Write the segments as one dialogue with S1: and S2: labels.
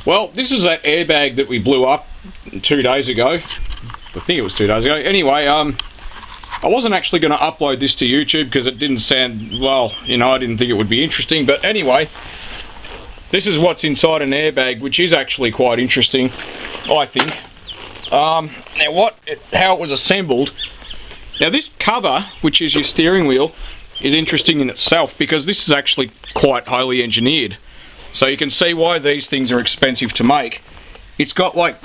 S1: Well, this is that airbag that we blew up 2 days ago. I think it was 2 days ago. Anyway, I wasn't actually going to upload this to YouTube because it didn't sound, well, you know, I didn't think it would be interesting. But anyway, this is what's inside an airbag, which is actually quite interesting, I think. Now, how it was assembled. Now, this cover, which is your steering wheel, is interesting in itself because this is actually quite highly engineered. So you can see why these things are expensive to make. It's got like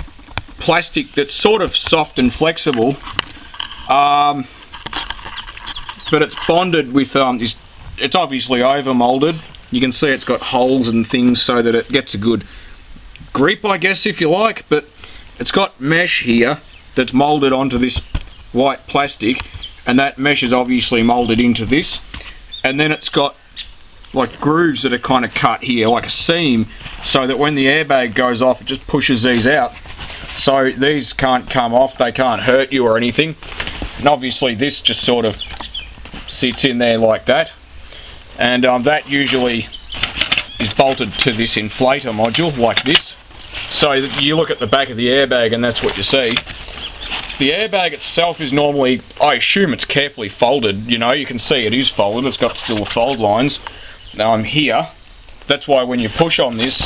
S1: plastic that's sort of soft and flexible, but it's bonded with, it's obviously over molded. You can see it's got holes and things so that it gets a good grip, I guess, if you like, but it's got mesh here that's molded onto this white plastic, and that mesh is obviously molded into this, and then it's got like grooves that are kind of cut here, like a seam, so that when the airbag goes off, it just pushes these out. So these can't come off, they can't hurt you or anything. And obviously this just sort of sits in there like that. And that usually is bolted to this inflator module, like this. So you look at the back of the airbag and that's what you see. The airbag itself is normally, I assume it's carefully folded, you know, you can see it is folded, it's got still the fold lines. Now I'm here, that's why when you push on this,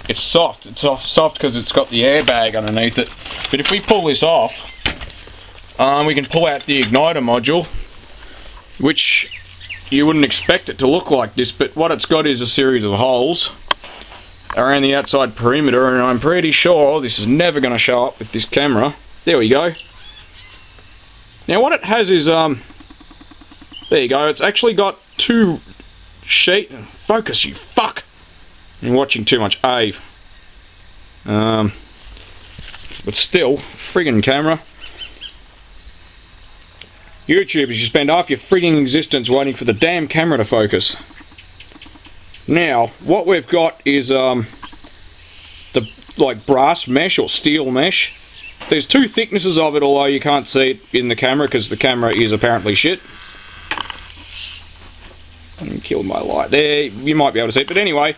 S1: it's soft. It's soft because it's got the airbag underneath it. But if we pull this off, we can pull out the igniter module, which you wouldn't expect it to look like this, but what it's got is a series of holes around the outside perimeter, and I'm pretty sure this is never going to show up with this camera. There we go. Now what it has is, there you go, it's actually got two sheet, focus you fuck, I'm watching too much Ave, but still, friggin' camera. YouTubers, you spend half your friggin' existence waiting for the damn camera to focus. Now, what we've got is the like brass mesh or steel mesh. There's two thicknesses of it, although you can't see it in the camera because the camera is apparently shit. Killed my light there, you might be able to see it, but anyway,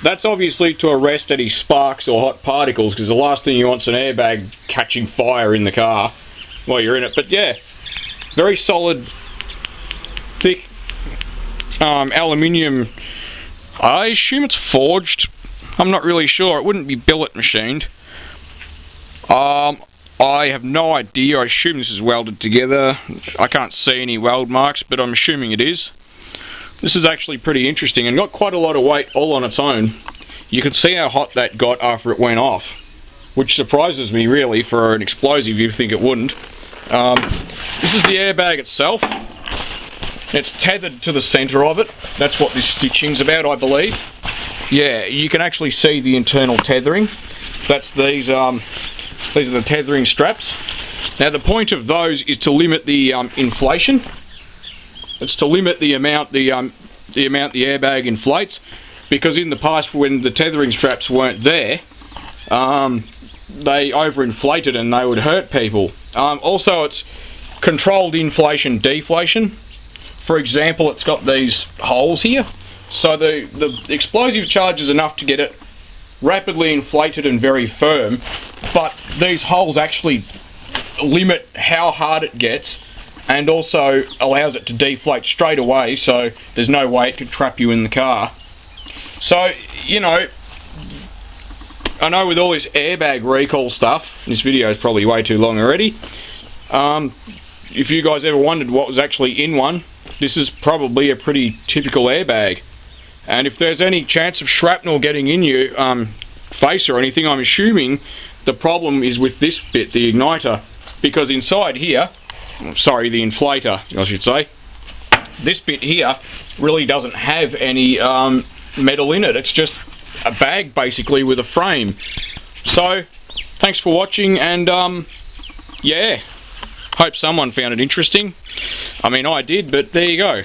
S1: that's obviously to arrest any sparks or hot particles, because the last thing you want is an airbag catching fire in the car while you're in it. But yeah, very solid, thick aluminium. I assume it's forged, I'm not really sure, it wouldn't be billet machined. I have no idea, I assume this is welded together. I can't see any weld marks, but I'm assuming it is. This is actually pretty interesting and got quite a lot of weight all on its own. You can see how hot that got after it went off, which surprises me really. For an explosive you'd think it wouldn't. This is the airbag itself. It's tethered to the centre of it. That's what this stitching's about, I believe. Yeah, you can actually see the internal tethering. That's these are the tethering straps. Now the point of those is to limit the inflation. It's to limit the amount the airbag inflates, because in the past when the tethering straps weren't there, they overinflated and they would hurt people. Also, it's controlled inflation deflation. For example, it's got these holes here, so the explosive charge is enough to get it rapidly inflated and very firm, but these holes actually limit how hard it gets, and also allows it to deflate straight away, so there's no way it could trap you in the car. So, you know, I know with all this airbag recall stuff, this video is probably way too long already, if you guys ever wondered what was actually in one, this is probably a pretty typical airbag. And if there's any chance of shrapnel getting in your face or anything, I'm assuming the problem is with this bit, the igniter, because inside here, sorry, the inflator, I should say, this bit here really doesn't have any metal in it. It's just a bag basically with a frame. So thanks for watching, and yeah, hope someone found it interesting. I mean, I did, but there you go.